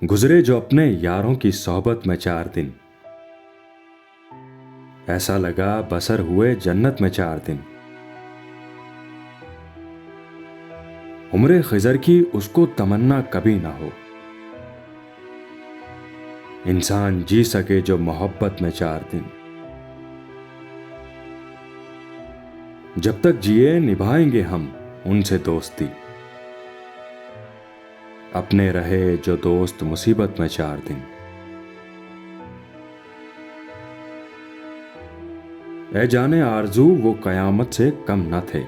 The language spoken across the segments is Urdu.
گزرے جو اپنے یاروں کی صحبت میں 4 دن، ایسا لگا بسر ہوئے جنت میں 4 دن۔ عمر خضر کی اس کو تمنا کبھی نہ ہو، انسان جی سکے جو محبت میں 4 دن۔ جب تک جیے نبھائیں گے ہم ان سے دوستی، اپنے رہے جو دوست مصیبت میں 4 دن۔ اے جانے آرزو وہ قیامت سے کم نہ تھے،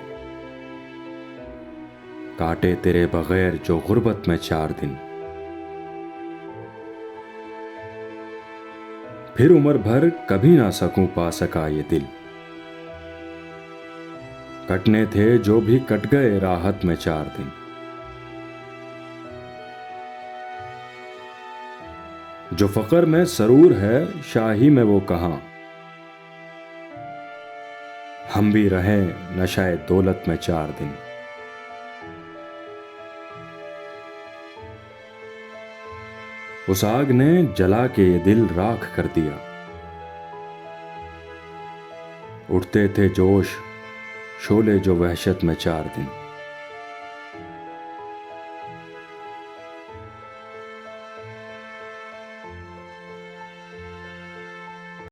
کاٹے تیرے بغیر جو غربت میں 4 دن۔ پھر عمر بھر کبھی نہ سکوں پا سکا یہ دل، کٹنے تھے جو بھی کٹ گئے راحت میں 4 دن۔ جو فقر میں سرور ہے شاہی میں وہ کہاں، ہم بھی رہیں نشۂ دولت میں 4 دن۔ اس آگ نے جلا کے یہ دل راکھ کر دیا، اٹھتے تھے جوش شعلے جو وحشت میں 4 دن۔